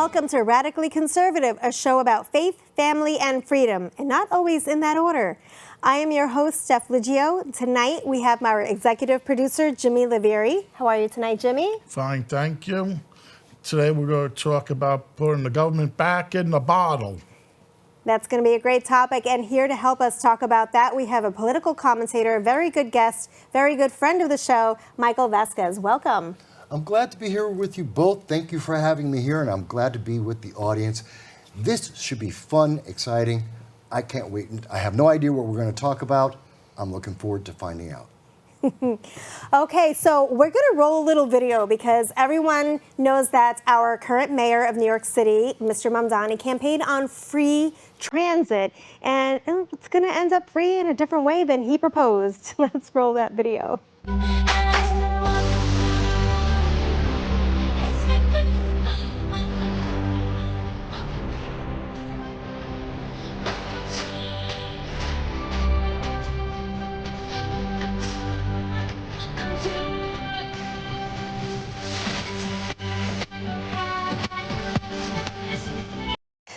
Welcome to Radically Conservative, a show about faith, family, and freedom, and not always in that order. I am your host, Steph Liggio. Tonight, we have our executive producer, Jimmy Livieri. How are you tonight, Jimmy? Fine, thank you. Today, we're going to talk about putting the government back in the bottle. That's going to be a great topic, and here to help us talk about that, we have a political commentator, a very good guest, very good friend of the show, Michael Vasquez. Welcome. I'm glad to be here with you both. Thank you for having me here, and I'm glad to be with the audience. This should be fun, exciting. I can't wait. I have no idea what we're going to talk about. I'm looking forward to finding out. Okay, so we're going to roll a little video because everyone knows that our current mayor of New York City, Mr. Mamdani, campaigned on free transit, and it's going to end up free in a different way than he proposed. Let's roll that video.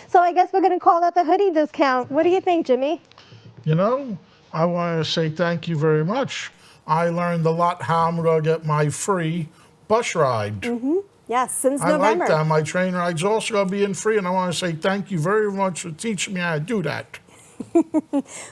So I guess we're going to call that the hoodie discount. What do you think, Jimmy? You know, I want to say thank you very much. I learned a lot how I'm going to get my free bus ride. Mm-hmm. Yes, since November. I like that. My train ride's also going to be in free, and I want to say thank you very much for teaching me how to do that.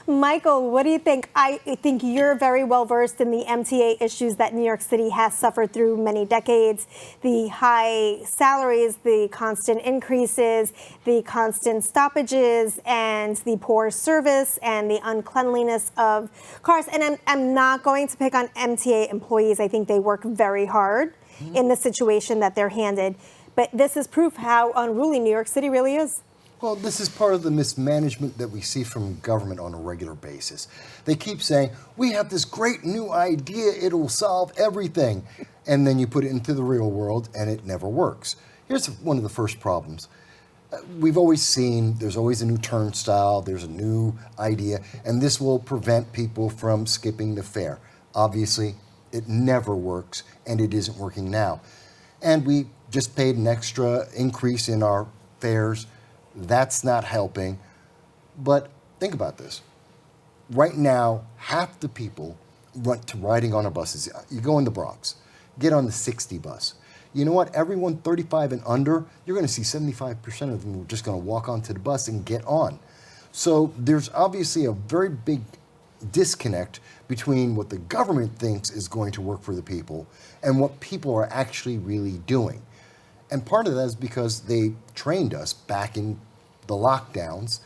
Michael, what do you think? I think you're very well versed in the MTA issues that New York City has suffered through many decades. The high salaries, the constant increases, the constant stoppages, and the poor service and the uncleanliness of cars. And I'm not going to pick on MTA employees. I think they work very hard in the situation that they're handed. But this is proof how unruly New York City really is. Well, this is part of the mismanagement that we see from government on a regular basis. They keep saying, we have this great new idea, it'll solve everything. And then you put it into the real world and it never works. Here's one of the first problems. We've always seen there's always a new turnstile, there's a new idea, and this will prevent people from skipping the fare. Obviously, it never works, and it isn't working now. And we just paid an extra increase in our fares. That's not helping. But think about this. Right now, half the people riding on our buses. You go in the Bronx, get on the 60 bus. You know what? Everyone 35 and under, you're going to see 75% of them are just going to walk onto the bus and get on. So there's obviously a very big disconnect between what the government thinks is going to work for the people and what people are actually really doing. And part of that is because they trained us back in the lockdowns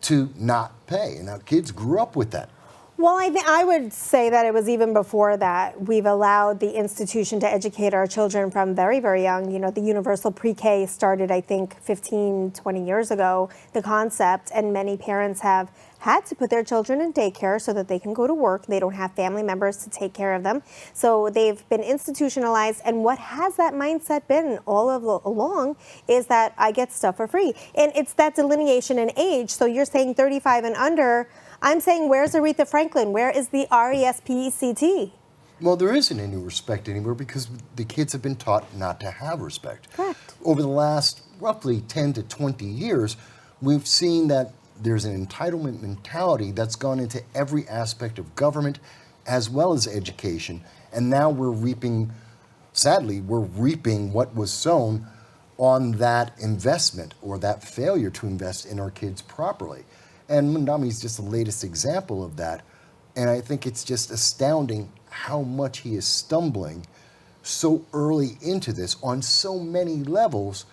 to not pay. And our kids grew up with that. Well, I would say that it was even before that. We've allowed the institution to educate our children from very, very young. You know, the universal pre-K started, I think, 15, 20 years ago, the concept, and many parents have had to put their children in daycare so that they can go to work. They don't have family members to take care of them. So they've been institutionalized. And what has that mindset been all along is that I get stuff for free. And it's that delineation in age. So you're saying 35 and under. I'm saying, where's Aretha Franklin? Where is the RESPECT? Well, there isn't any respect anymore because the kids have been taught not to have respect. Correct. Over the last roughly 10 to 20 years, we've seen that there's an entitlement mentality that's gone into every aspect of government as well as education. And now we're reaping, sadly, what was sown on that investment or that failure to invest in our kids properly. And Mamdani is just the latest example of that. And I think it's just astounding how much he is stumbling so early into this on so many levels,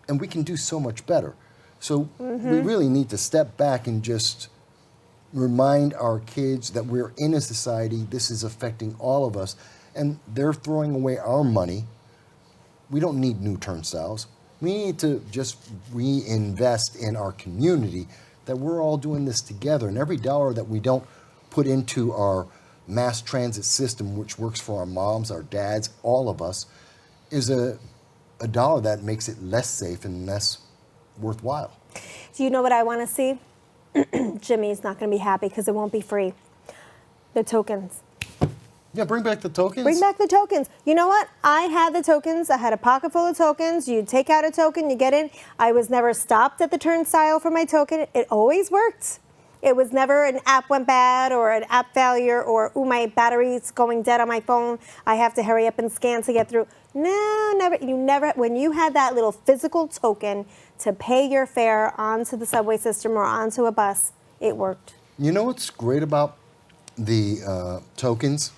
and we can do so much better. So we really need to step back and just remind our kids that we're in a society, this is affecting all of us, and they're throwing away our money. We don't need new turnstiles. We need to just reinvest in our community, that we're all doing this together. And every dollar that we don't put into our mass transit system, which works for our moms, our dads, all of us, is a dollar that makes it less safe and less worthwhile. Do you know what I want to see? Jimmy's not going to be happy because it won't be free. The tokens. Yeah, bring back the tokens. Bring back the tokens. You know what? I had the tokens. I had a pocket full of tokens. You take out a token, you get in. I was never stopped at the turnstile for my token. It always worked. It was never an app went bad or an app failure or, ooh, my battery's going dead on my phone. I have to hurry up and scan to get through. No, never. You never. When you had that little physical token to pay your fare onto the subway system or onto a bus, it worked. You know what's great about the tokens?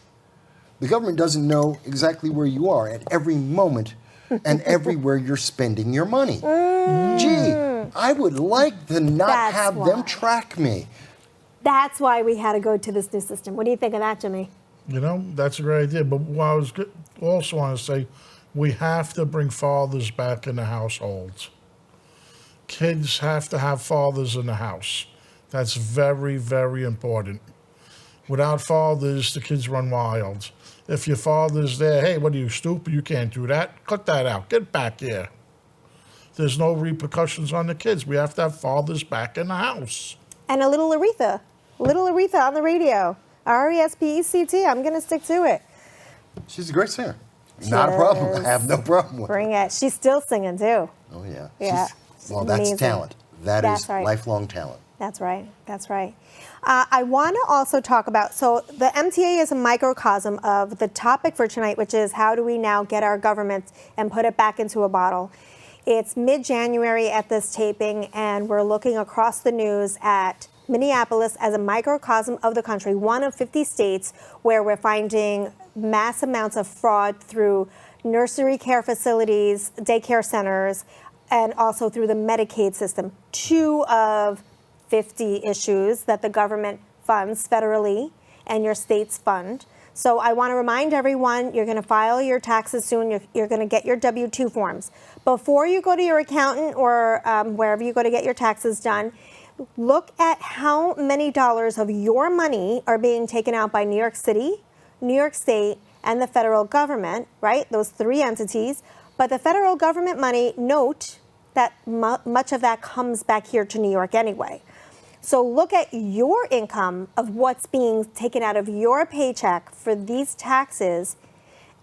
The government doesn't know exactly where you are at every moment and everywhere you're spending your money. Gee, I would like to not That's have why. them track me. That's why we had to go to this new system. What do you think of that, Jimmy? You know, that's a great idea. But what I was also want to say, we have to bring fathers back in the households. Kids have to have fathers in the house. That's very, very important. Without fathers, the kids run wild. If your father's there, hey, what are you, stupid? You can't do that. Cut that out. Get back here. There's no repercussions on the kids. We have to have fathers back in the house. And a little Aretha on the radio. R-E-S-P-E-C-T. I'm going to stick to it. She's a great singer. Not a problem. I have no problem with it. Bring it. She's still singing too. Oh, yeah. Yeah. Well, that's Amazing. talent. That's That's right. lifelong talent. That's right. That's right. I want to also talk about, so the MTA is a microcosm of the topic for tonight, which is how do we now get our government and put it back into a bottle? It's mid-January at this taping, and we're looking across the news at Minneapolis as a microcosm of the country, one of 50 states where we're finding mass amounts of fraud through nursery care facilities, daycare centers, and also through the Medicaid system. 2 of 50 issues that the government funds federally and your states fund. So I want to remind everyone, you're going to file your taxes soon. You're going to get your W-2 forms. Before you go to your accountant or wherever you go to get your taxes done, look at how many dollars of your money are being taken out by New York City, New York State, and the federal government, right? Those 3 entities. But the federal government money, note that much of that comes back here to New York anyway. So look at your income of what's being taken out of your paycheck for these taxes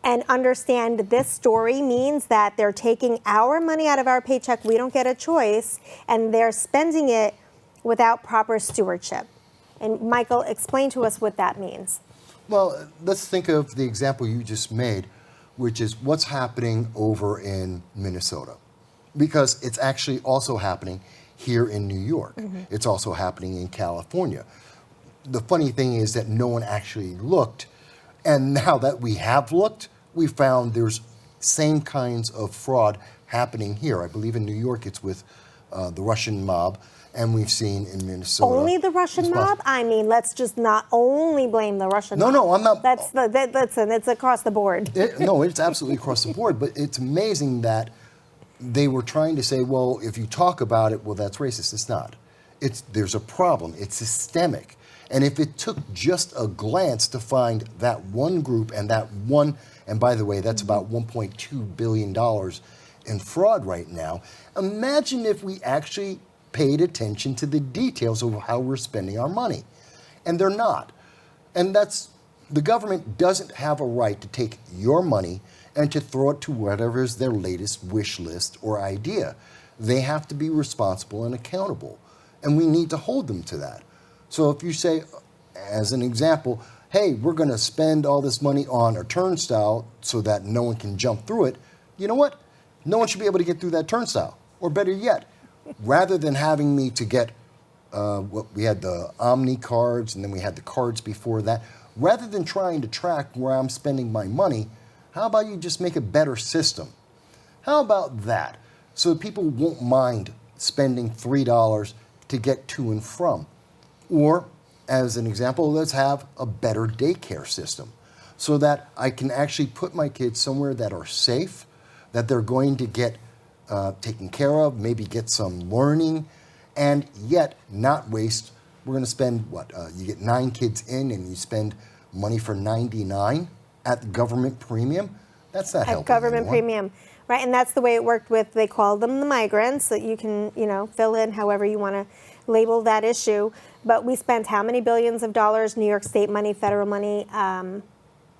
and understand this story means that they're taking our money out of our paycheck. We don't get a choice, and they're spending it without proper stewardship. And Michael, explain to us what that means. Well, let's think of the example you just made, which is what's happening over in Minnesota. Because it's actually also happening here in New York. It's also happening in California. The funny thing is that no one actually looked, and now that we have looked, we found there's same kinds of fraud happening here. I believe in New York it's with the Russian mob, and we've seen in Minnesota. Only the Russian as well. mob? I mean, let's just not only blame the Russian No, mob. no, I'm not. Listen, it's across the board. No, it's absolutely across the board, but it's amazing that they were trying to say, well, if you talk about it, well, that's racist. It's not. There's a problem. It's systemic. And if it took just a glance to find that one group and by the way, that's about $1.2 billion in fraud right now. Imagine if we actually paid attention to the details of how we're spending our money. And they're not. And the government doesn't have a right to take your money and to throw it to whatever is their latest wish list or idea. They have to be responsible and accountable, and we need to hold them to that. So if you say, as an example, hey, we're going to spend all this money on a turnstile so that no one can jump through it, you know what? No one should be able to get through that turnstile. Or better yet, rather than having me to get, we had the Omni cards, and then we had the cards before that, rather than trying to track where I'm spending my money, how about you just make a better system? How about that? So people won't mind spending $3 to get to and from. Or, as an example, let's have a better daycare system so that I can actually put my kids somewhere that are safe, that they're going to get taken care of, maybe get some learning, and yet not waste. We're going to spend, you get 9 kids in and you spend money for 99 at government premium. That's not helping Government anyone. premium, right? And that's the way it worked with, they call them the migrants, that you can, fill in however you want to label that issue. But we spent how many billions of dollars, New York State money, federal money?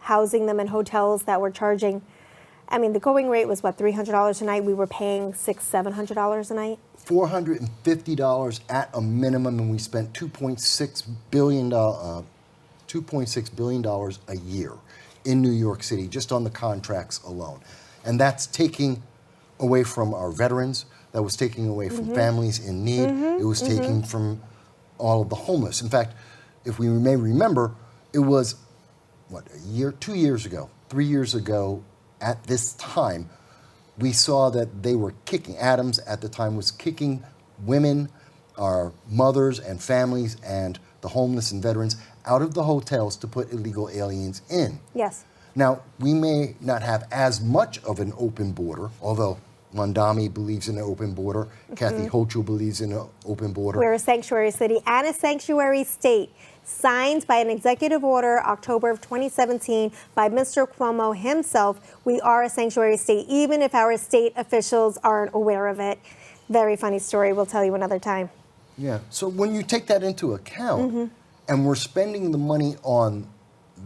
housing them in hotels that were charging. I mean, the going rate was what, $300 a night. We were paying $600-700 a night. $450 at a minimum, and we spent $2.6 billion a year in New York City just on the contracts alone. And that's taking away from our veterans, that was taking away from families in need, it was taking from all of the homeless. In fact, if we may remember, it was, what, a year, 2 years ago, 3 years ago at this time, we saw that they were kicking, Adams at the time was kicking women, our mothers and families and the homeless and veterans out of the hotels to put illegal aliens in. Yes. Now, we may not have as much of an open border, although Mamdani believes in an open border, Kathy Hochul believes in an open border. We're a sanctuary city and a sanctuary state, signed by an executive order October of 2017 by Mr. Cuomo himself. We are a sanctuary state, even if our state officials aren't aware of it. Very funny story. We'll tell you another time. Yeah. So when you take that into account, and we're spending the money on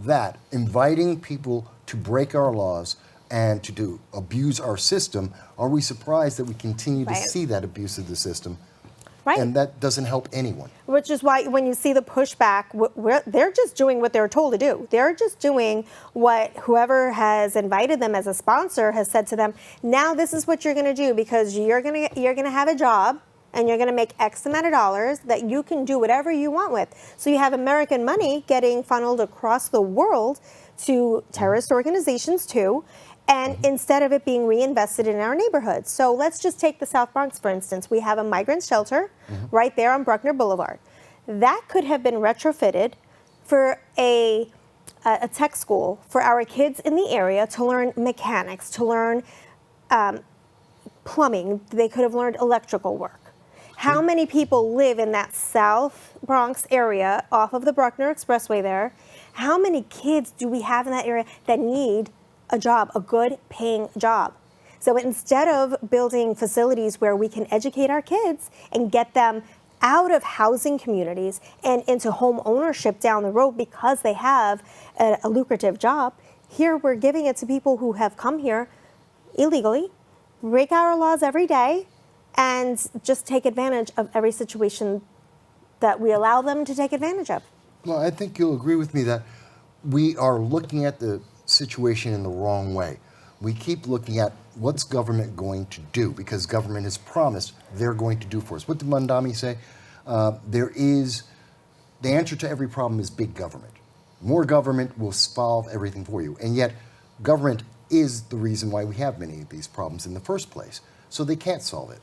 that, inviting people to break our laws and to abuse our system, are we surprised that we continue to see that abuse of the system? Right. And that doesn't help anyone. Which is why when you see the pushback, they're just doing what they're told to do. They're just doing what whoever has invited them as a sponsor has said to them. Now this is what you're going to do, because you're going to have a job and you're going to make X amount of dollars that you can do whatever you want with. So you have American money getting funneled across the world to terrorist organizations too, and instead of it being reinvested in our neighborhoods. So let's just take the South Bronx, for instance. We have a migrant shelter right there on Bruckner Boulevard. That could have been retrofitted for a tech school for our kids in the area to learn mechanics, to learn plumbing. They could have learned electrical work. How many people live in that South Bronx area off of the Bruckner Expressway there? How many kids do we have in that area that need a job, a good paying job? So instead of building facilities where we can educate our kids and get them out of housing communities and into home ownership down the road because they have a lucrative job, here we're giving it to people who have come here illegally, break our laws every day, and just take advantage of every situation that we allow them to take advantage of. Well, I think you'll agree with me that we are looking at the situation in the wrong way. We keep looking at what's government going to do, because government has promised they're going to do for us. What did Mamdani say? The answer to every problem is big government. More government will solve everything for you. And yet, government is the reason why we have many of these problems in the first place. So they can't solve it.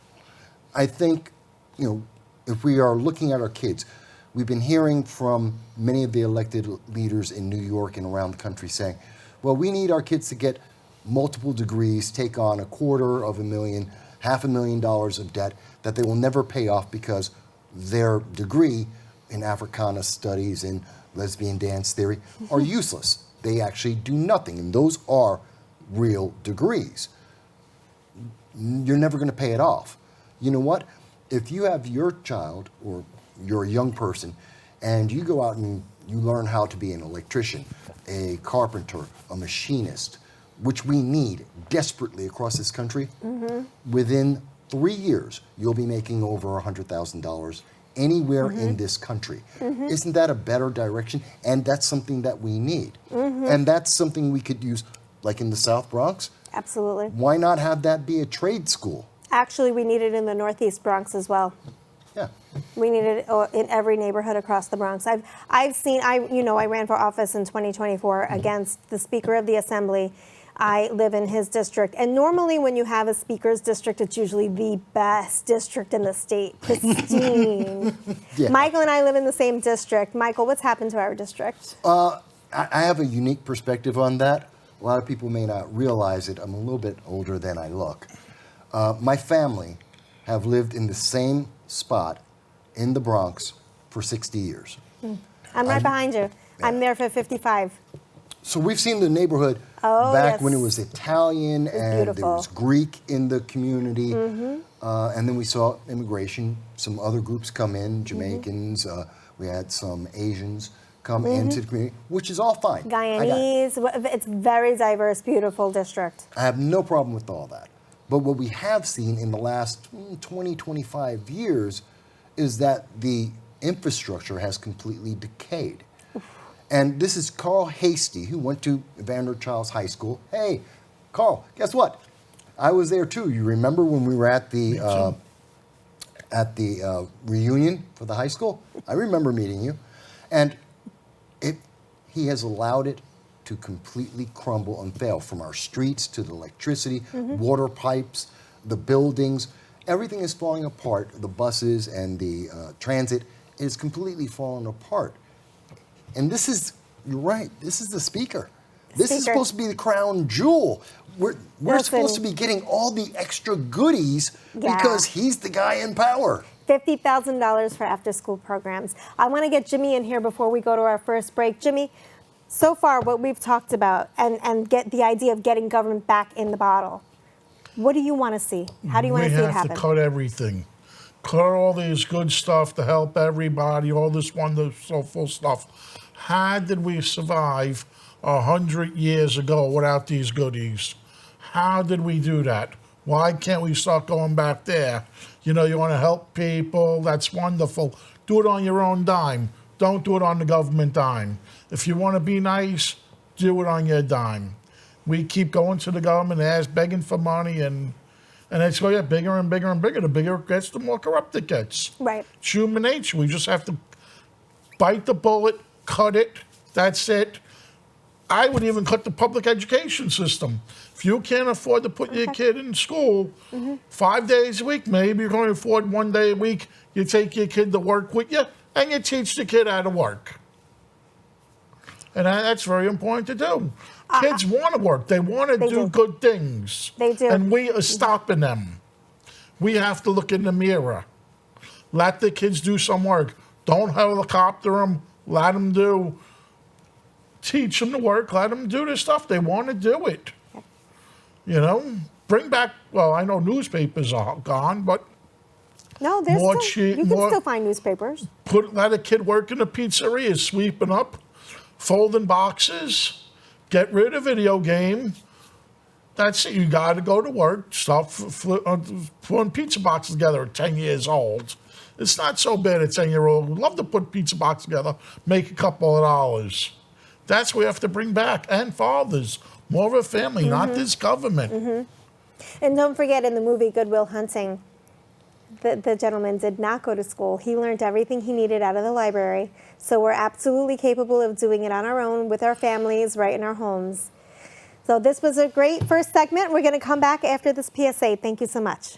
I think, if we are looking at our kids, we've been hearing from many of the elected leaders in New York and around the country saying, well, we need our kids to get multiple degrees, take on $250,000, $500,000 of debt that they will never pay off because their degree in Africana studies and lesbian dance theory are useless. They actually do nothing, and those are real degrees. You're never going to pay it off. You know what? If you have your child or you're a young person and you go out and you learn how to be an electrician, a carpenter, a machinist, which we need desperately across this country, within 3 years, you'll be making over $100,000 anywhere in this country. Isn't that a better direction? And that's something that we need. And that's something we could use, like in the South Bronx. Absolutely. Why not have that be a trade school? Actually, we need it in the Northeast Bronx as well. Yeah. We need it in every neighborhood across the Bronx. I've seen, I ran for office in 2024 against the Speaker of the Assembly. I live in his district. And normally when you have a speaker's district, it's usually the best district in the state, pristine. Yeah. Michael and I live in the same district. Michael, what's happened to our district? I have a unique perspective on that. A lot of people may not realize it. I'm a little bit older than I look. My family have lived in the same spot in the Bronx for 60 years. I'm right behind you. Yeah. I'm there for 55. So we've seen the neighborhood back when it was Italian and there was Greek in the community. And then we saw immigration, some other groups come in, Jamaicans, we had some Asians come into the community, which is all fine. I got it. Guyanese, it's very diverse, beautiful district. I have no problem with all that. But what we have seen in the last 20, 25 years is that the infrastructure has completely decayed. And this is Carl Hasty, who went to Evander Childs High School. Hey, Carl, guess what? I was there too. You remember when we were at the reunion for the high school? I remember meeting you. And he has allowed it to completely crumble and fail, from our streets to the electricity, water pipes, the buildings. Everything is falling apart. The buses and the transit is completely falling apart. And this is, you're right, this is the speaker. This is supposed to be the crown jewel. We're supposed to be getting all the extra goodies because he's the guy in power. $50,000 for after-school programs. I want to get Jimmy in here before we go to our first break. Jimmy, so far what we've talked about and get the idea of getting government back in the bottle, what do you want to see? How do you want to see it happen? We have to cut everything. Cut all this good stuff to help everybody, all this wonderful stuff. How did we survive 100 years ago without these goodies? How did we do that? Why can't we start going back there? You know, you want to help people, that's wonderful. Do it on your own dime. Don't do it on the government dime. If you want to be nice, do it on your dime. We keep going to the government, begging for money, and it's going to get bigger and bigger and bigger. The bigger it gets, the more corrupt it gets. Right. It's human nature. We just have to bite the bullet, cut it, that's it. I would even cut the public education system. If you can't afford to put your kid in school 5 days a week, maybe you can only afford 1 day a week, you take your kid to work with you, and you teach the kid how to work. And that's very important to do. Kids want to work. They want to do good things. They do. And we are stopping them. We have to look in the mirror. Let the kids do some work. Don't helicopter them. Let them do. Teach them to work. Let them do the stuff. They want to do it. You know? Bring back, well, I know newspapers are gone, but no, there's you can still find newspapers. Let a kid work in a pizzeria, sweeping up, folding boxes, get rid of video game. That's it. You got to go to work. Stop putting pizza boxes together at 10 years old. It's not so bad at 10-year-old. We'd love to put pizza box together, make a couple of dollars. That's what we have to bring back. And fathers, more of a family, not this government. And don't forget, in the movie Good Will Hunting, the gentleman did not go to school. He learned everything he needed out of the library. So we're absolutely capable of doing it on our own with our families, right in our homes. So this was a great first segment. We're going to come back after this PSA. Thank you so much.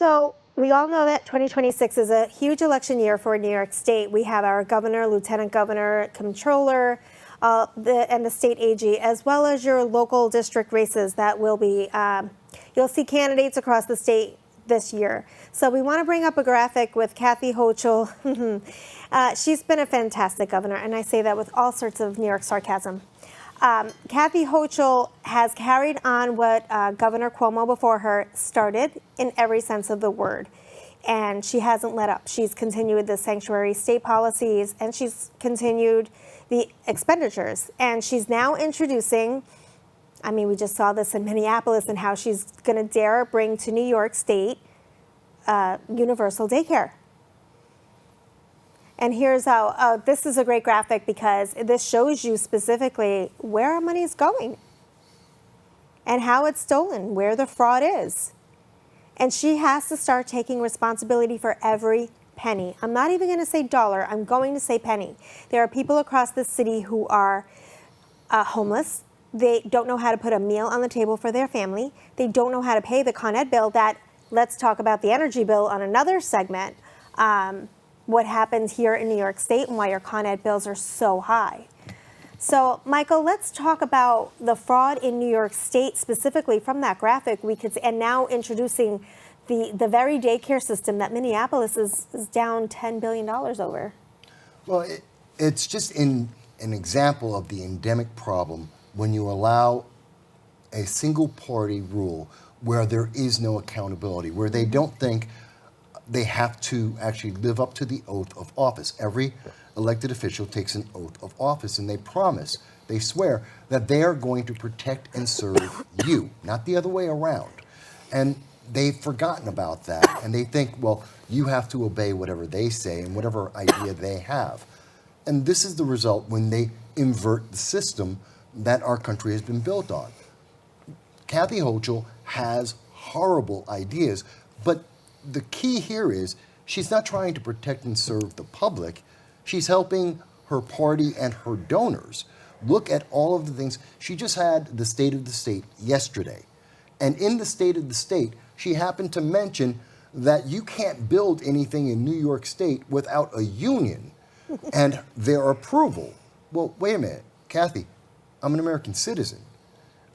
So we all know that 2026 is a huge election year for New York State. We have our governor, lieutenant governor, comptroller, and the state AG, as well as your local district races that will be, you'll see candidates across the state this year. So we want to bring up a graphic with Kathy Hochul. She's been a fantastic governor, and I say that with all sorts of New York sarcasm. Kathy Hochul has carried on what Governor Cuomo before her started in every sense of the word. And she hasn't let up. She's continued the sanctuary state policies, and she's continued the expenditures. And she's now introducing, I mean, we just saw this in Minneapolis and how she's going to dare bring to New York State universal daycare. And here's how, this is a great graphic because this shows you specifically where our money is going and how it's stolen, where the fraud is. And she has to start taking responsibility for every penny. I'm not even going to say dollar, I'm going to say penny. There are people across the city who are homeless. They don't know how to put a meal on the table for their family. They don't know how to pay the Con Ed bill that, let's talk about the energy bill on another segment. What happens here in New York State and why your Con Ed bills are so high. So, Michael, let's talk about the fraud in New York State, specifically from that graphic. We could, and now introducing the very daycare system that Minneapolis is down $10 billion over. Well, it's just an example of the endemic problem when you allow a single party rule where there is no accountability, where they don't think they have to actually live up to the oath of office. Every elected official takes an oath of office, and they promise, they swear that they are going to protect and serve you, not the other way around. And they've forgotten about that, and they think, well, you have to obey whatever they say and whatever idea they have. And this is the result when they invert the system that our country has been built on. Kathy Hochul has horrible ideas, but the key here is she's not trying to protect and serve the public. She's helping her party and her donors. Look at all of the things. She just had the State of the State yesterday. And in the State of the State, she happened to mention that you can't build anything in New York State without a union and their approval. Well, wait a minute, Kathy, I'm an American citizen.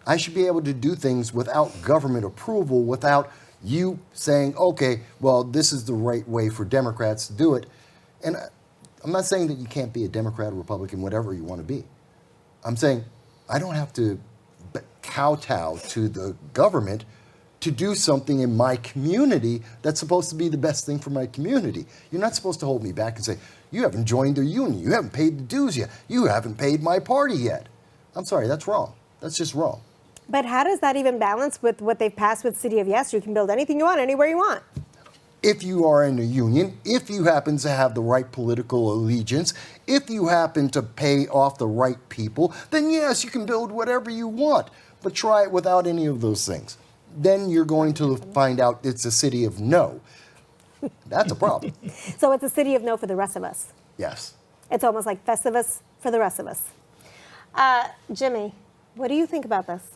I should be able to do things without government approval, without you saying, okay, well, this is the right way for Democrats to do it. And I'm not saying that you can't be a Democrat or Republican, whatever you want to be. I'm saying I don't have to kowtow to the government to do something in my community that's supposed to be the best thing for my community. You're not supposed to hold me back and say, you haven't joined the union, you haven't paid the dues yet, you haven't paid my party yet. I'm sorry, that's wrong. That's just wrong. But how does that even balance with what they've passed with City of Yes? You can build anything you want, anywhere you want. If you are in a union, if you happen to have the right political allegiance, if you happen to pay off the right people, then yes, you can build whatever you want. But try it without any of those things. Then you're going to find out it's a city of no. That's a problem. So it's a city of no for the rest of us. Yes. It's almost like Festivus for the rest of us. Jimmy, what do you think about this?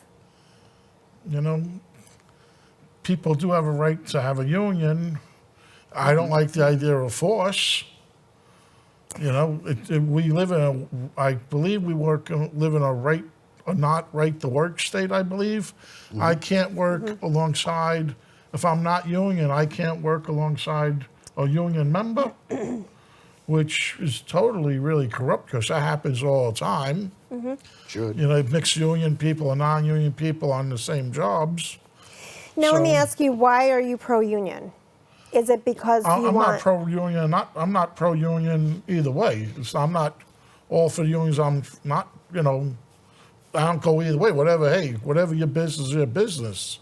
You know, people do have a right to have a union. I don't like the idea of force. You know, we live in I believe we live in a not right to work state, I believe. Mm-hmm. I can't work alongside, if I'm not union, I can't work alongside a union member, which is totally really corrupt because that happens all the time. Mm-hmm. Should. You know, mix union people and non-union people on the same jobs. Now, let me ask you, why are you pro-union? Is it because I'm not pro-union. I'm not pro-union either way. I'm not all for the unions. I'm not, you know, I don't go either way. Whatever your business is your business.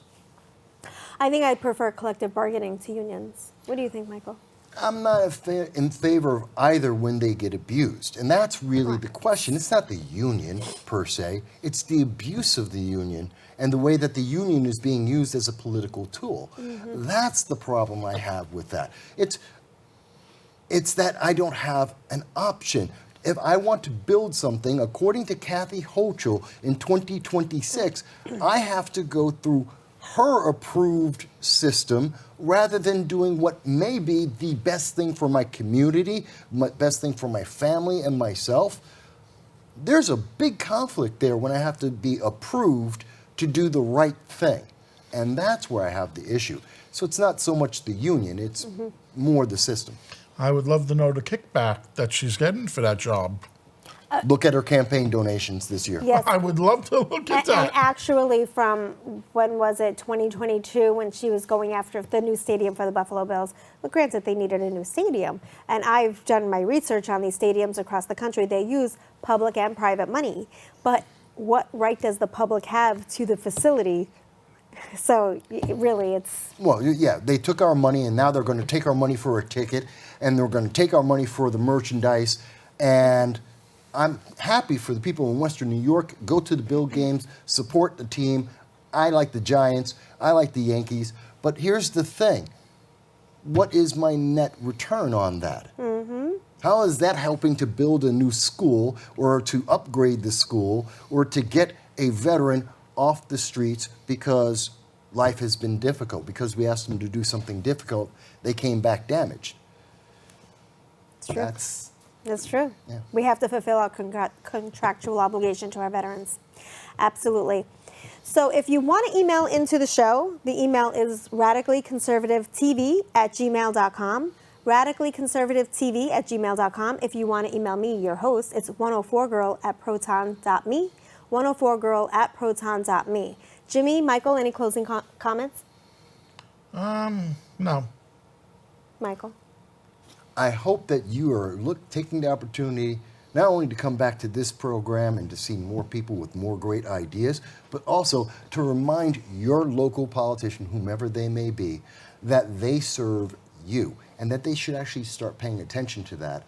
I think I prefer collective bargaining to unions. What do you think, Michael? I'm not in favor of either when they get abused. And that's really the question. It's not the union per se. It's the abuse of the union and the way that the union is being used as a political tool. Mm-hmm. That's the problem I have with that. It's that I don't have an option. If I want to build something, according to Kathy Hochul in 2026, I have to go through her approved system rather than doing what may be the best thing for my community, best thing for my family and myself. There's a big conflict there when I have to be approved to do the right thing. And that's where I have the issue. So it's not so much the union, it's more the system. I would love to know the kickback that she's getting for that job. Look at her campaign donations this year. Yes. I would love to look at that. And actually from, when was it, 2022, when she was going after the new stadium for the Buffalo Bills. Well, granted, they needed a new stadium. And I've done my research on these stadiums across the country. They use public and private money. But what right does the public have to the facility? So really, it's... Well, yeah, they took our money, and now they're going to take our money for a ticket, and they're going to take our money for the merchandise. And I'm happy for the people in Western New York. Go to the Bill games, support the team. I like the Giants. I like the Yankees. But here's the thing. What is my net return on that? How is that helping to build a new school or to upgrade the school or to get a veteran off the streets because life has been difficult, because we asked them to do something difficult, they came back damaged? It's true. That's true. Yeah. We have to fulfill our contractual obligation to our veterans. Absolutely. So if you want to email into the show, the email is radicallyconservativetv@gmail.com. radicallyconservativetv@gmail.com. If you want to email me, your host, it's 104girl@proton.me. 104girl@proton.me. Jimmy, Michael, any closing comments? No. Michael? I hope that you are taking the opportunity not only to come back to this program and to see more people with more great ideas, but also to remind your local politician, whomever they may be, that they serve you and that they should actually start paying attention to that.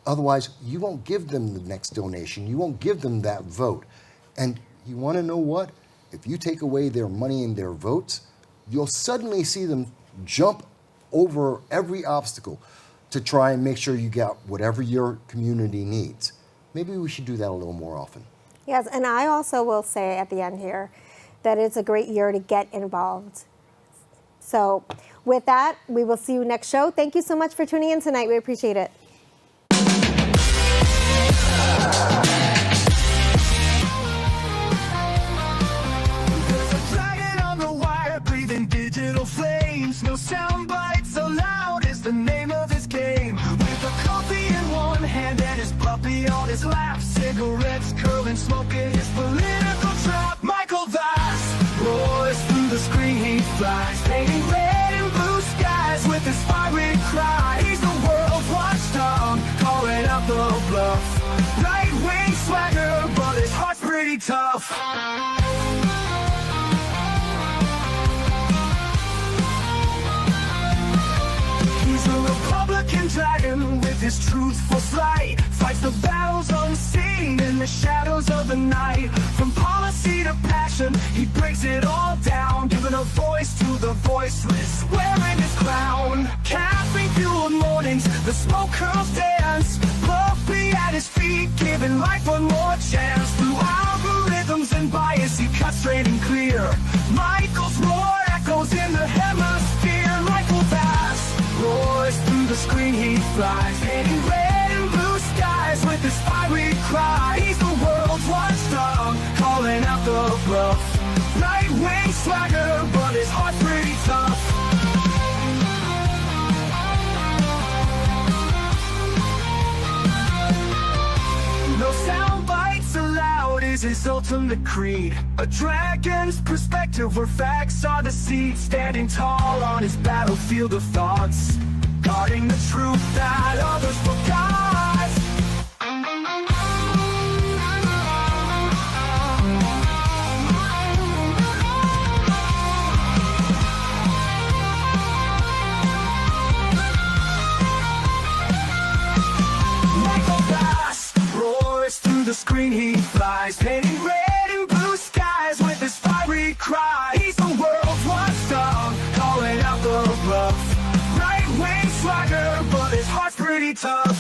Otherwise, you won't give them the next donation. You won't give them that vote. And you want to know what? If you take away their money and their votes, you'll suddenly see them jump over every obstacle to try and make sure you get whatever your community needs. Maybe we should do that a little more often. Yes, and I also will say at the end here that it's a great year to get involved. So with that, we will see you next show. Thank you so much for tuning in tonight. We appreciate it. Digital flames, no sound bites allowed is the name of this game. With a coffee in one hand and his puppy on his lap, cigarettes curling, smoking his political trap. Michael Vass roars through the screen, he flies, painting red and blue skies with his fiery cry. He's the world's watchdog, calling out the bluff. Right-wing swagger, but his heart's pretty tough. A Republican dragon with his truthful flight fights the battles unseen in the shadows of the night. From policy to passion, he breaks it all down, giving a voice to the voiceless, wearing his crown. Caffeine-fueled mornings, the smoke curls dance, Puffy at his feet, giving life one more chance. Through algorithms and bias, he cuts straight and clear. Michael's roar echoes in the hemisphere. Michael Vass roars through the screen, he flies, painting red and blue skies with his fiery cry. He's the world's watchdog, calling out the bluff. Right-wing swagger, but his heart's pretty tough. No sound bites allowed is his ultimate creed. A dragon's perspective where facts are the seed. Standing tall on his battlefield of thoughts, guarding the truth that others forgot. Michael Vass roars through the screen, he flies, painting red and blue skies with his fiery cry. He's the world's watchdog, calling out the bluff. Right-wing swagger, but his heart's pretty tough.